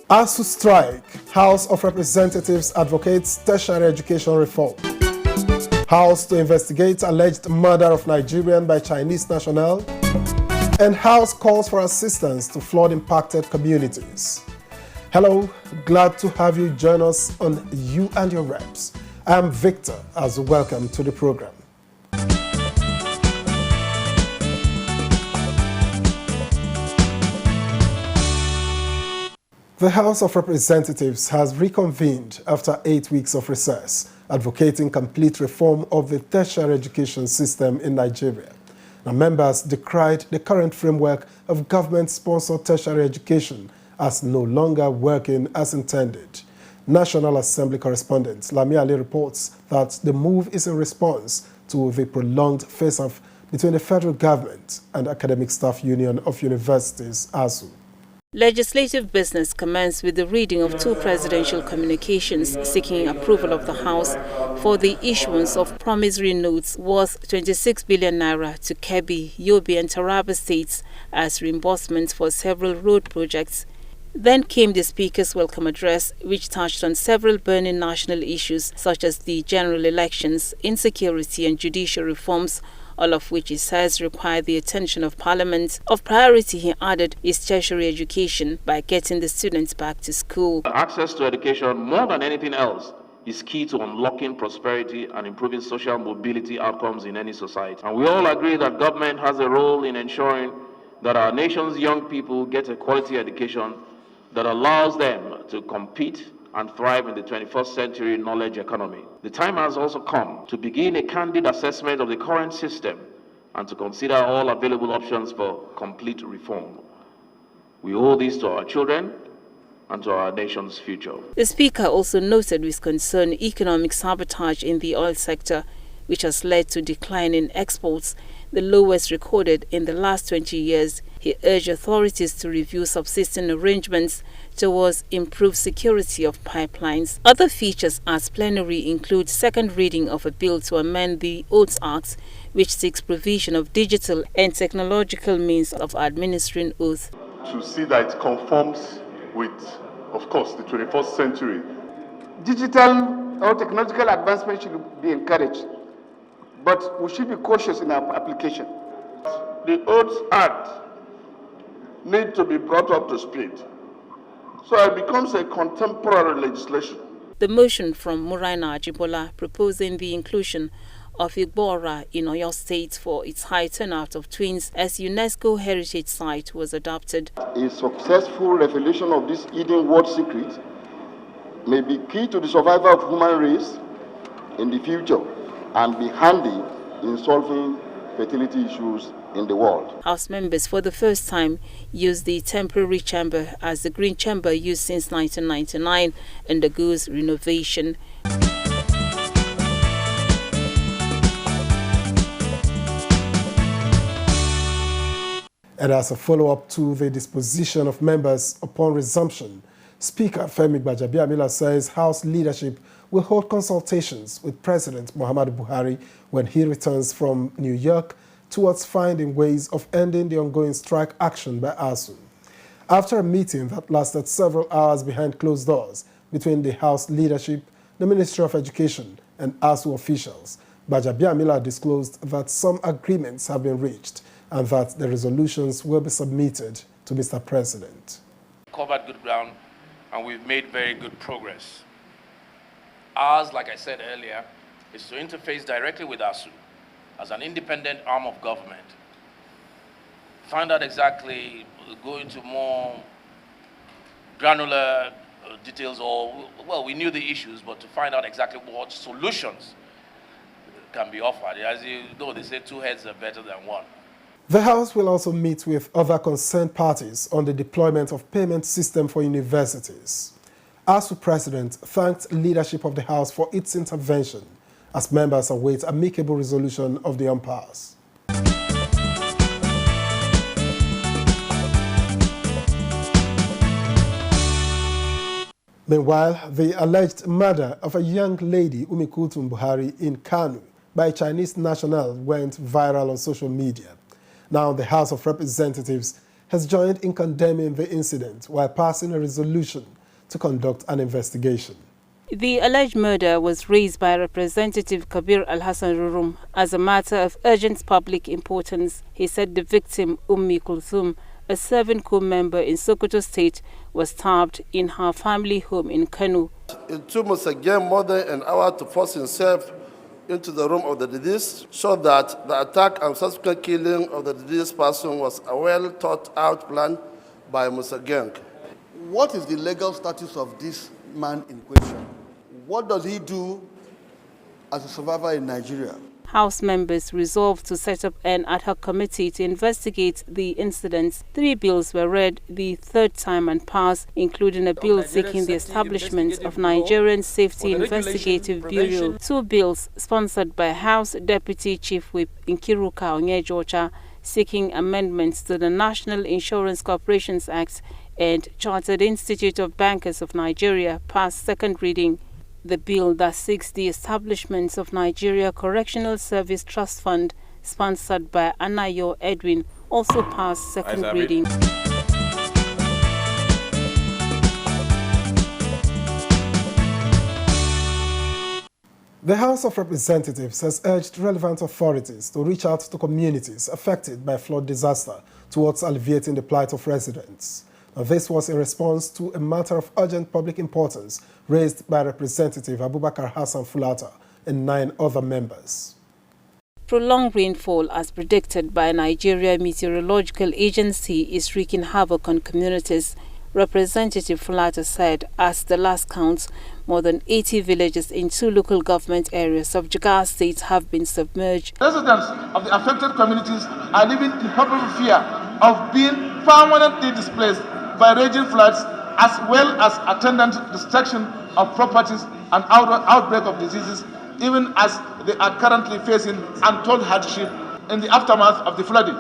ASU strike, House of Representatives advocates tertiary education reform. House to investigate alleged murder of Nigerian by Chinese national. And House calls for assistance to flood-impacted communities. Hello, glad to have you join us on You and Your Reps. I am Victor, as welcome to the program. The House of Representatives has reconvened after 8 weeks of recess, advocating complete reform of the tertiary education system in Nigeria. Now, members decried the current framework of government-sponsored tertiary education as no longer working as intended. National Assembly correspondent Lami Ali reports that the move is in response to the prolonged face-off between the federal government and Academic Staff Union of Universities, ASU. Legislative business commenced with the reading of two presidential communications seeking approval of the House for the issuance of promissory notes worth 26 billion naira to Kebbi, Yobe and Taraba states as reimbursement for several road projects. Then came the Speaker's welcome address, which touched on several burning national issues such as the general elections, insecurity and judicial reforms, all of which he says require the attention of Parliament. Of priority, he added, is tertiary education by getting the students back to school. Access to education, more than anything else, is key to unlocking prosperity and improving social mobility outcomes in any society. And we all agree that government has a role in ensuring that our nation's young people get a quality education that allows them to compete and thrive in the 21st century knowledge economy. The time has also come to begin a candid assessment of the current system and to consider all available options for complete reform. We owe this to our children and to our nation's future. The Speaker also noted with concern economic sabotage in the oil sector, which has led to decline in exports, the lowest recorded in the last 20 years. He urged authorities to review subsisting arrangements towards improved security of pipelines. Other features at plenary include second reading of a bill to amend the Oaths Act, which seeks provision of digital and technological means of administering oath. To see that it conforms with, of course, the 21st century. Digital or technological advancement should be encouraged, but we should be cautious in our application. The Oaths Act need to be brought up to speed, so it becomes a contemporary legislation. The motion from Muraina Ajibola proposing the inclusion of Igbora in Oyo State for its high turnout of twins as UNESCO heritage site was adopted. A successful revelation of this hidden world secret may be key to the survival of human race in the future and be handy in solving fertility issues in the world. House members for the first time used the temporary chamber as the green chamber used since 1999 undergoes renovation. And as a follow-up to the disposition of members upon resumption, Speaker Femi Gbajabiamila says House leadership will hold consultations with President Muhammadu Buhari when he returns from New York towards finding ways of ending the ongoing strike action by ASU. After a meeting that lasted several hours behind closed doors between the House leadership, the Ministry of Education, and ASU officials, Gbajabiamila disclosed that some agreements have been reached and that the resolutions will be submitted to Mr. President. Covered good ground, and we've made very good progress. Ours, like I said earlier, is to interface directly with ASU as an independent arm of government. Find out exactly, go into more granular details, or, well, we knew the issues, but to find out exactly what solutions can be offered. As you know, they say two heads are better than one. The House will also meet with other concerned parties on the deployment of payment system for universities. ASU President thanked leadership of the House for its intervention as members await amicable resolution of the impasse. Meanwhile, the alleged murder of a young lady, Umikutum Buhari, in Kanu by a Chinese national went viral on social media. Now, the House of Representatives has joined in condemning the incident while passing a resolution to conduct an investigation. The alleged murder was raised by Representative Kabir Al-Hassan Rurum as a matter of urgent public importance. He said the victim, Ummi Kulthum, a serving corps member in Sokoto State, was stabbed in her family home in Kanu. It took us again more than an hour to force himself into the room of the deceased, so that the attack and subsequent killing of the deceased person was a well thought out plan by Musa Gang. What is the legal status of this man in question? What does he do as a survivor in Nigeria? House members resolved to set up an ad hoc committee to investigate the incidents. 3 bills were read the third time and passed, including a bill seeking the establishment of Nigerian Safety Investigative Bureau. 2 bills sponsored by House Deputy Chief Whip Nkiruka Onyejocha, seeking amendments to the National Insurance Corporations Act and Chartered Institute of Bankers of Nigeria, passed second reading. The bill that seeks the establishment of Nigeria Correctional Service Trust Fund, sponsored by Anayo Edwin, also passed second reading. The House of Representatives has urged relevant authorities to reach out to communities affected by flood disaster towards alleviating the plight of residents. Now, this was in response to a matter of urgent public importance raised by Representative Abubakar Hassan Fulata and 9 other members. Prolonged rainfall, as predicted by Nigeria Meteorological Agency, is wreaking havoc on communities. Representative Fulata said, as the last count, more than 80 villages in 2 local government areas of Jigawa State have been submerged. Residents of the affected communities are living in palpable fear of being permanently displaced by raging floods, as well as attendant destruction of properties and outbreak of diseases, even as they are currently facing untold hardship in the aftermath of the flooding.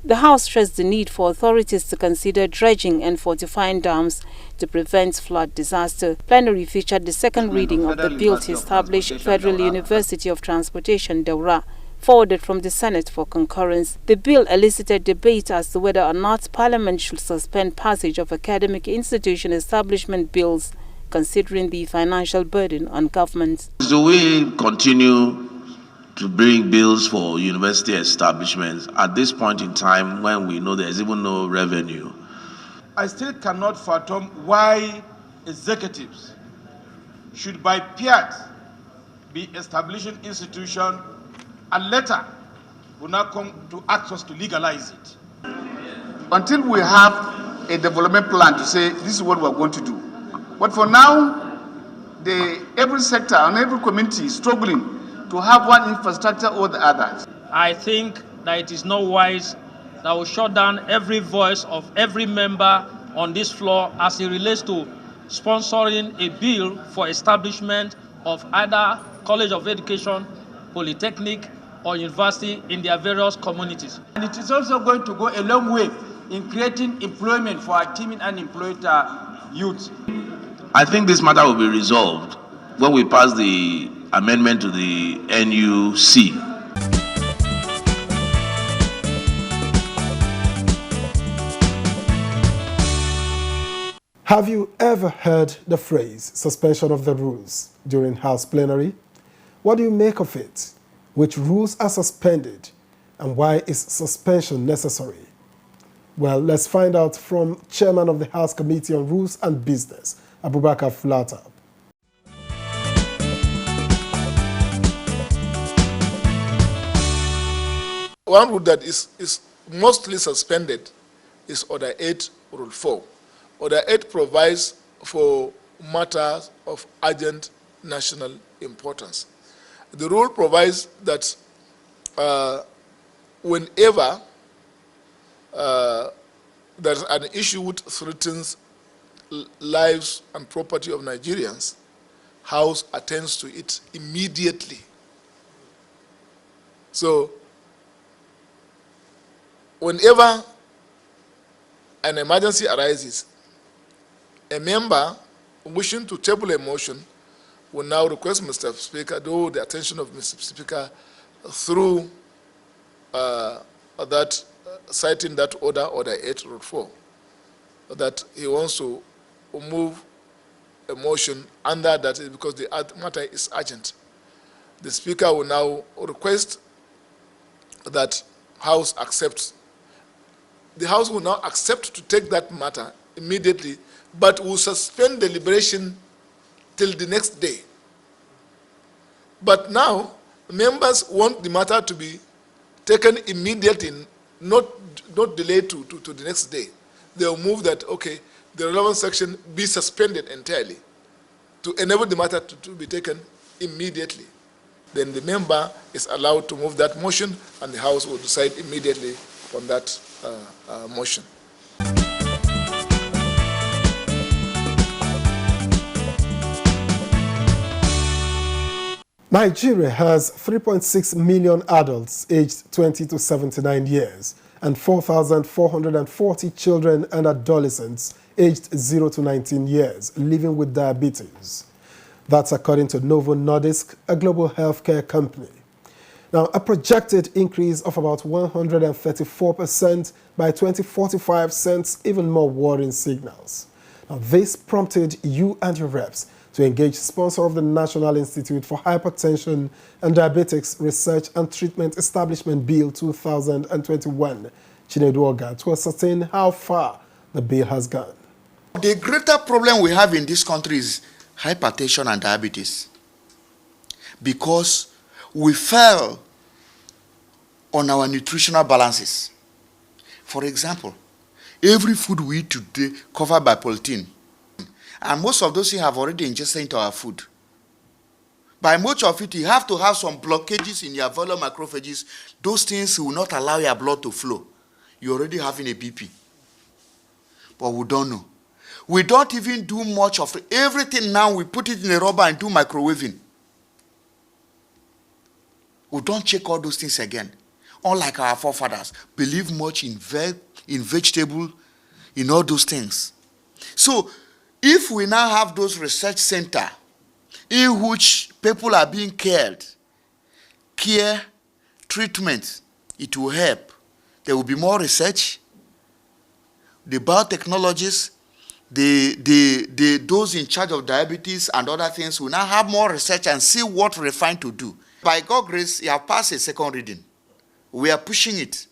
The House stressed the need for authorities to consider dredging and fortifying dams to prevent flood disaster. Plenary featured the second reading of the bill to establish Federal University of Transportation, Daura, forwarded from the Senate for concurrence. The bill elicited debate as to whether or not Parliament should suspend passage of academic institution establishment bills, considering the financial burden on government. Do we continue to bring bills for university establishments at this point in time when we know there's even no revenue? I still cannot fathom why executives should by peers be establishing institution and later will not come to ask us to legalize it. Until we have a development plan to say this is what we're going to do. But for now, every sector and every community is struggling to have one infrastructure or the other. I think that it is not wise that we shut down every voice of every member on this floor as it relates to sponsoring a bill for establishment of either College of Education, Polytechnic, or university in their various communities. And it is also going to go a long way in creating employment for our teeming unemployed youth. I think this matter will be resolved when we pass the amendment to the NUC. Have you ever heard the phrase suspension of the rules during House plenary? What do you make of it? Which rules are suspended, and why is suspension necessary? Well, let's find out from Chairman of the House Committee on Rules and Business, Abubakar Fulata. One rule that is mostly suspended is Order 8, Rule 4. Order 8 provides for matters of urgent national importance. The rule provides that whenever there's an issue which threatens lives and property of Nigerians, House attends to it immediately. So, whenever an emergency arises, a member wishing to table a motion will now request Mr. Speaker, draw the attention of Mr. Speaker through citing that order, Order 8, Rule 4, that he wants to move a motion under that because the matter is urgent. The Speaker will now request that House accepts. The House will now accept to take that matter immediately, but will suspend deliberation till the next day. But now, members want the matter to be taken immediately, not delayed to the next day. They will move that, okay, the relevant section be suspended entirely to enable the matter to be taken immediately. Then the member is allowed to move that motion, and the House will decide immediately on that motion. Nigeria has 3.6 million adults aged 20 to 79 years and 4,440 children and adolescents aged 0 to 19 years living with diabetes. That's according to Novo Nordisk, a global healthcare company. Now, a projected increase of about 134% by 2045 sends even more worrying signals. Now, this prompted you and your reps to engage sponsor of the National Institute for Hypertension and Diabetics Research and Treatment Establishment Bill 2021, Chinedu Oga, to ascertain how far the bill has gone. The greater problem we have in this country is hypertension and diabetes, because we fell on our nutritional balances. For example, every food we eat today covered by polythene, and most of those things have already ingested into our food. By much of it, you have to have some blockages in your alveolar macrophages. Those things will not allow your blood to flow. You're already having a BP. But we don't know. We don't even do much of it. Everything now, we put it in a rubber and do microwaving. We don't check all those things again. Unlike our forefathers, believe much in vegetable, in all those things. So, if we now have those research centers in which people are being cared, care, treatment, it will help. There will be more research. The biotechnologists, those in charge of diabetes and other things will now have more research and see what we're trying to do. By God's grace, you have passed a second reading. We are pushing it.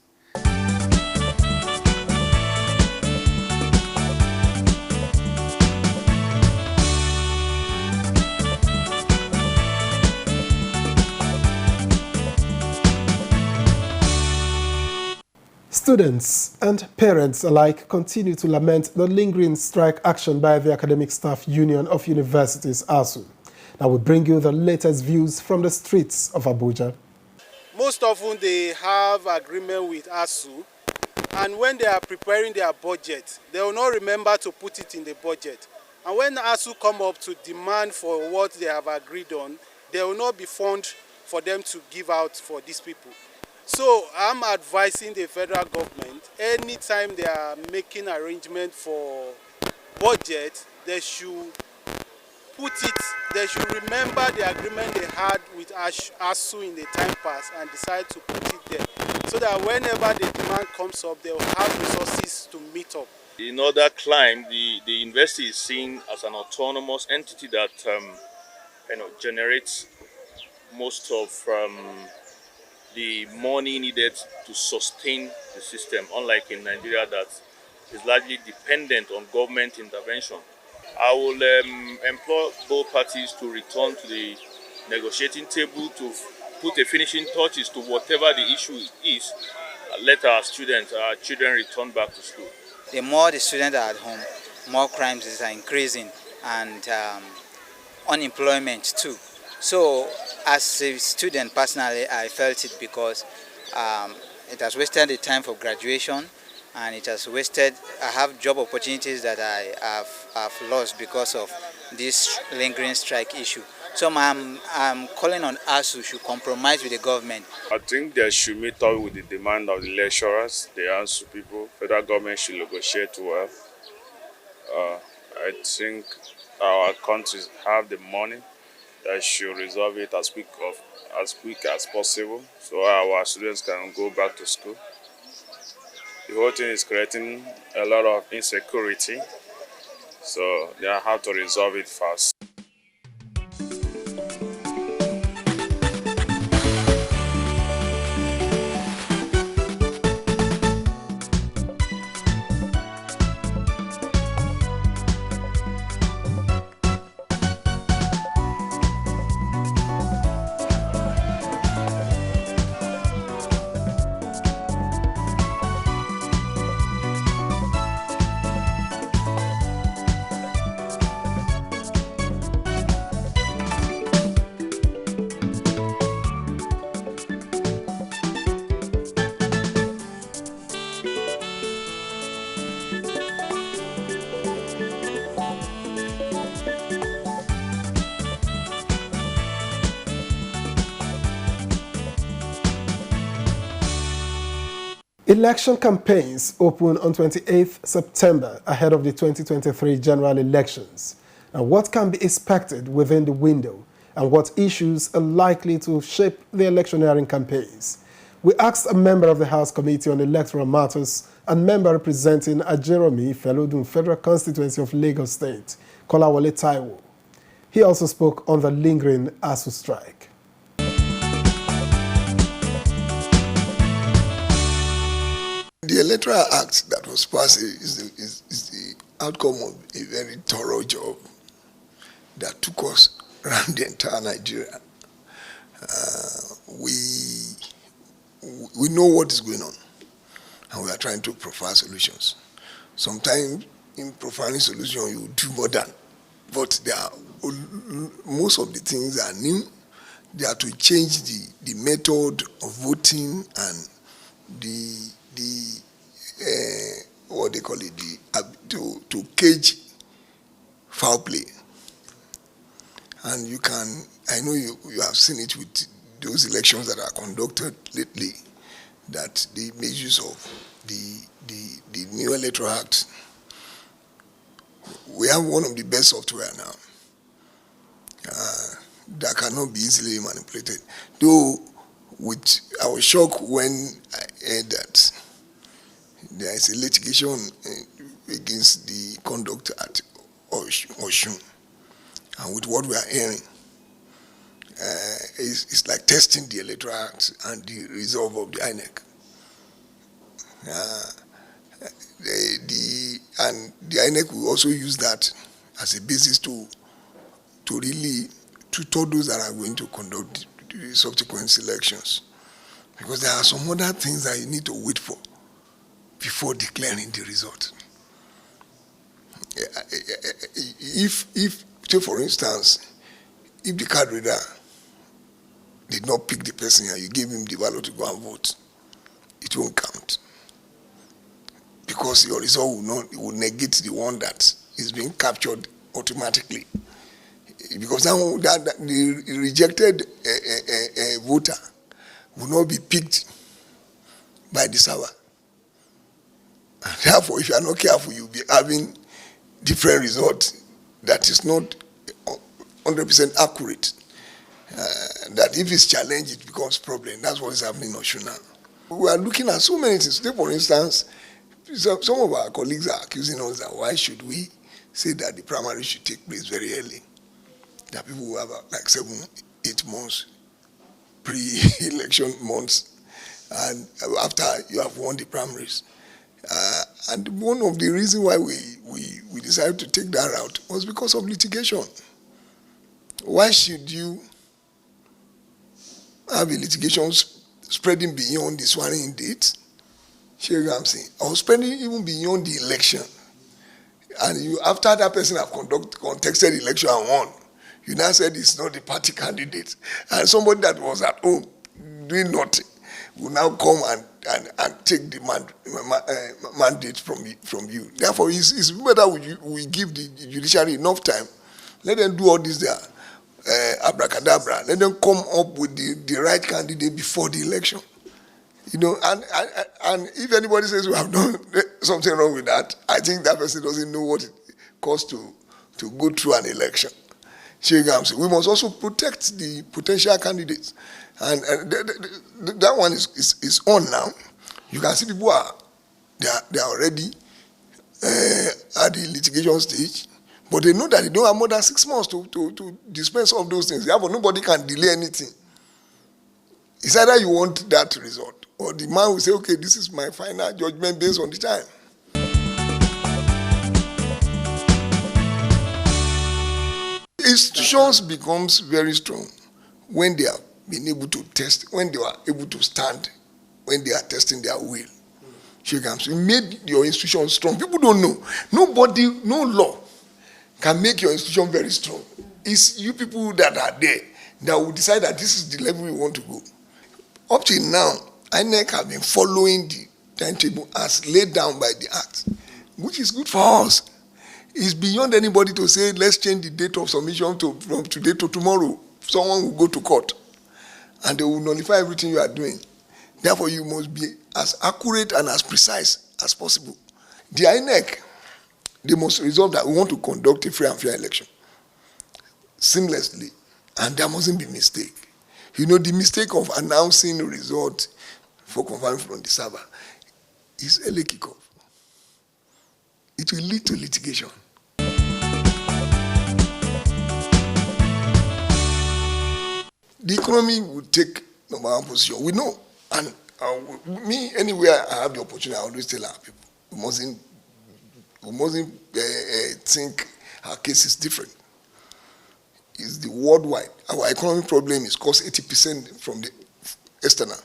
Students and parents alike continue to lament the lingering strike action by the Academic Staff Union of Universities, ASU. Now we bring you the latest views from the streets of Abuja. Most often they have agreement with ASU, and when they are preparing their budget, they will not remember to put it in the budget. And when ASU come up to demand for what they have agreed on, there will not be funds for them to give out for these people. So I'm advising the federal government, anytime they are making arrangement for budget, they should they should remember the agreement they had with ASU in the time past and decide to put it there, so that whenever the demand comes up, they will have resources to meet up. In other climb, the university is seen as an autonomous entity that generates most of the money needed to sustain the system, unlike in Nigeria that is largely dependent on government intervention. I will implore both parties to return to the negotiating table to put a finishing touches to whatever the issue is. Let our children return back to school. The more the students are at home, more crimes are increasing, and unemployment too. So as a student, personally, I felt it because it has wasted the time for graduation, and it has wasted, I have job opportunities that I have lost because of this lingering strike issue. So I'm calling on ASU to compromise with the government. I think they should meet up with the demand of the lecturers, the ASU people. Federal government should negotiate well. I think our countries have the money that should resolve it as quick as possible, so our students can go back to school. The whole thing is creating a lot of insecurity So they have to resolve it fast. Election campaigns open on 28th September ahead of the 2023 general elections. And what can be expected within the window, and what issues are likely to shape the electioneering campaigns? We asked a member of the House Committee on Electoral Matters and member representing Ajeromi Felodun Federal Constituency of Lagos State, Kolawole Taiwo. He also spoke on the lingering ASU strike. The Electoral Act that was passed is the outcome of a very thorough job that took us around the entire Nigeria. We know what is going on, and we are trying to provide solutions. Sometimes in providing solutions, you do more than, but there are, most of the things are new. They are to change the method of voting and what they call it, to cage foul play. And you can, I know you have seen it with those elections that are conducted lately, that they make use of the new Electoral Act. We have one of the best software now that cannot be easily manipulated. Though, I was shocked when I heard that there is a litigation against the conduct at Oshun. And with what we are hearing, it's like testing the Electoral Act and the resolve of the INEC. And the INEC will also use that as a basis to really tutor those that are going to conduct the subsequent elections. Because there are some other things that you need to wait for before declaring the result. If take for instance, if the card reader did not pick the person and you gave him the ballot to go and vote, it won't count. Because your result will negate the one that is being captured automatically. Because the rejected voter will not be picked by the server. And therefore, if you are not careful, you'll be having different results that is not 100% accurate. That if it's challenged, it becomes a problem. That's what is happening in Oshun now. We are looking at so many things. Take, for instance, some of our colleagues are accusing us that why should we say that the primary should take place very early? That people will have like 7-8 months, pre-election months, and after you have won the primaries. And one of the reasons why we decided to take that route was because of litigation. Why should you have a litigation spreading beyond the swearing date? Sure, I'm saying, or spreading even beyond the election. And you, after that person have contested the election and won, you now said it's not the party candidate. And somebody that was at home doing nothing will now come and take the mandate from you. Therefore, it's better we give the judiciary enough time. Let them do all this there, abracadabra. Let them come up with the right candidate before the election. You know, and if anybody says we have done something wrong with that, I think that person doesn't know what it costs to go through an election. We must also protect the potential candidates. And that one is on now. You can see people they are already at the litigation stage, but they know that they don't have more than 6 months to dispense of those things. Therefore, nobody can delay anything. It's either you want that result, or the man will say, okay, this is my final judgment based on the time. Institutions becomes very strong when they have been able to test, when they are able to stand, when they are testing their will. You made your institution strong. People don't know. Nobody, no law can make your institution very strong. It's you people that are there that will decide that this is the level we want to go. Up till now, INEC have been following the timetable as laid down by the Act, which is good for us. It's beyond anybody to say, let's change the date of submission from today to tomorrow. Someone will go to court and they will nullify everything you are doing. Therefore, you must be as accurate and as precise as possible. The INEC, they must resolve that we want to conduct a free and fair election seamlessly, and there mustn't be mistake. You know, the mistake of announcing the result for confirming from the server is early kickoff. It will lead to litigation. The economy will take number one position. We know. And me, anywhere I have the opportunity, I always tell our people, we mustn't think our case is different. It's the worldwide. Our economic problem is caused 80% from the external,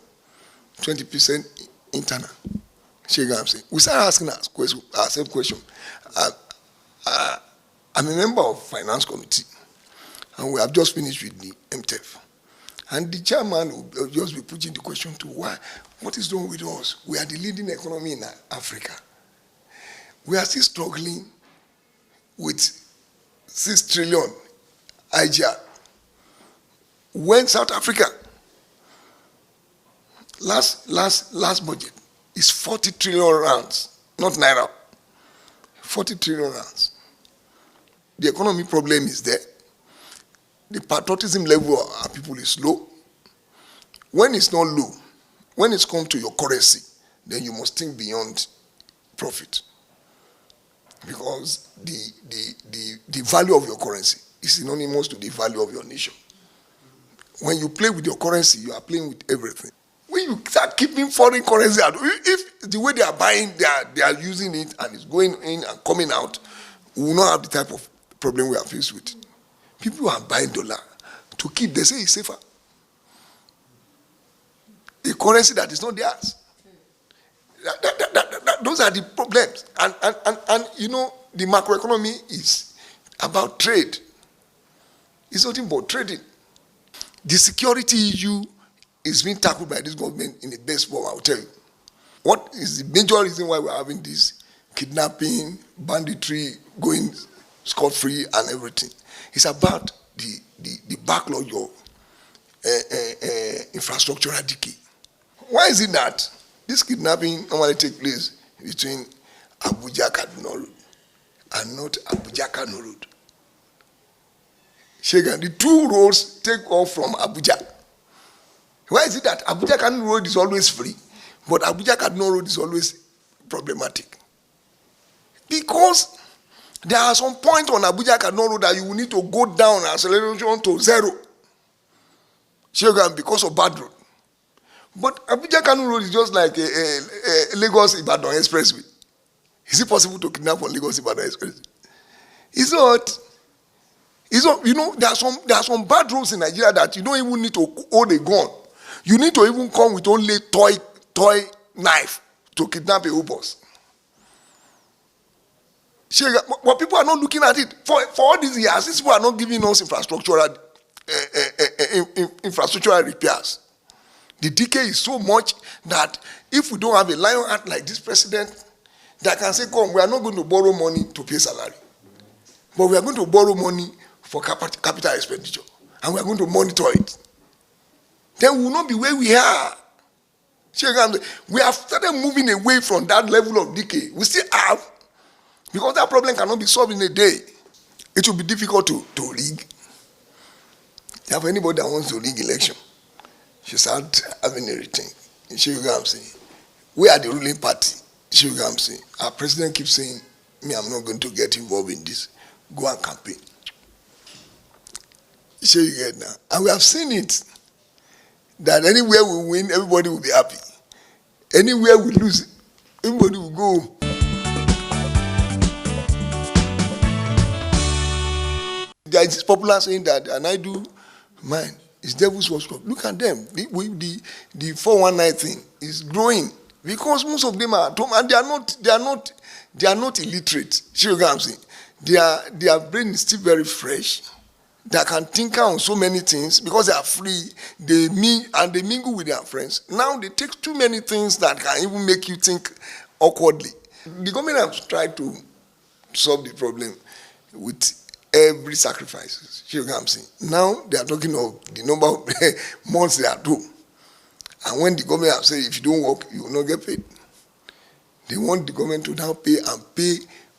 20% internal. We start asking ourselves questions. I'm a member of finance committee, and we have just finished with the MTF. And the chairman will just be putting the question to what is wrong with us? We are the leading economy in Africa. We are still struggling with 6 trillion IGR. When South Africa, last budget is 40 trillion rands, not naira, 40 trillion rands. The economy problem is there. The patriotism level of our people is low. When it's not low, when it's come to your currency, then you must think beyond profit. Because the value of your currency is synonymous to the value of your nation. When you play with your currency, you are playing with everything. When you start keeping foreign currency out, if the way they are buying, they are using it and it's going in and coming out, we will not have the type of problem we are faced with. People are buying dollar to keep, they say it's safer. A currency that is not theirs. Those are the problems. And you know, the macroeconomy is about trade. It's nothing but trading. The security issue is being tackled by this government in the best form, I will tell you. What is the major reason why we're having this kidnapping, banditry, going scot-free and everything? It's about the backlog of infrastructural decay. Why is it that this kidnapping normally takes place between Abuja-Kaduna Road and not Abuja-Kano Road? The two roads take off from Abuja. Why is it that Abuja-Kano Road is always free, but Abuja-Kaduna Road is always problematic? Because there are some points on Abuja-Kaduna Road that you will need to go down acceleration to 0. Because of bad road. But Abuja-Kano Road is just like a Lagos-Ibadan expressway. Is it possible to kidnap on Lagos-Ibadan expressway? It's not. You know, there are some bad roads in Nigeria that you don't even need to hold a gun. You need to even come with only toy knife to kidnap a whole bus. But people are not looking at it. For all these years, these people are not giving us infrastructural repairs. The decay is so much that if we don't have a lion heart like this president that can say, come, we are not going to borrow money to pay salary, but we are going to borrow money for capital expenditure, and we are going to monitor it. Then we will not be where we are. We have started moving away from that level of decay. We still have, because that problem cannot be solved in a day. It will be difficult to rig. Therefore, anybody that wants to rig election should start having a rethink. You see what I'm saying? We are the ruling party. You see what I'm saying? Our president keeps saying me, I'm not going to get involved in this. Go and campaign. Sure you get now. And we have seen it. That anywhere we win, everybody will be happy. Anywhere we lose, everybody will go home. There is this popular saying that, and I do mine, is devil's workshop. Look at them. The 419 thing is growing because most of them are at home and they are not illiterate. See what I'm saying? Their brain is still very fresh. They can think on so many things because they are free. They mingle with their friends. Now they take too many things that can even make you think awkwardly. The government has tried to solve the problem with every sacrifice. See what I'm saying? Now they are talking of the number of months they are due. And when the government has said if you don't work, you will not get paid. They want the government to now pay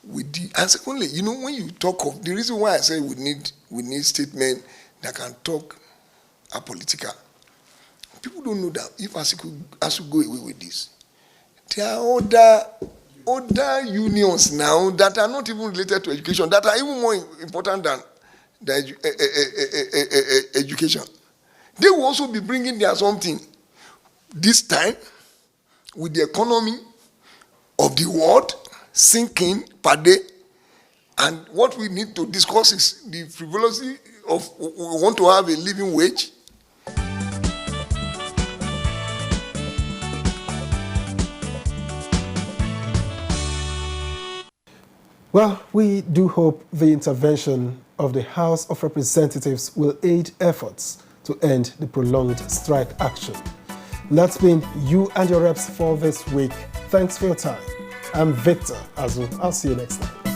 with the, and secondly, you know, when you talk of the reason why I say we need statements that can talk apolitical. People don't know that if ASU go away with this, there are other unions now that are not even related to education, that are even more important than education. They will also be bringing their something. This time, with the economy of the world sinking per day, and what we need to discuss is the frivolity of we want to have a living wage. Well, we do hope the intervention of the House of Representatives will aid efforts to end the prolonged strike action. And that's been you and your reps for this week. Thanks for your time. I'm Victor Azu. I'll see you next time.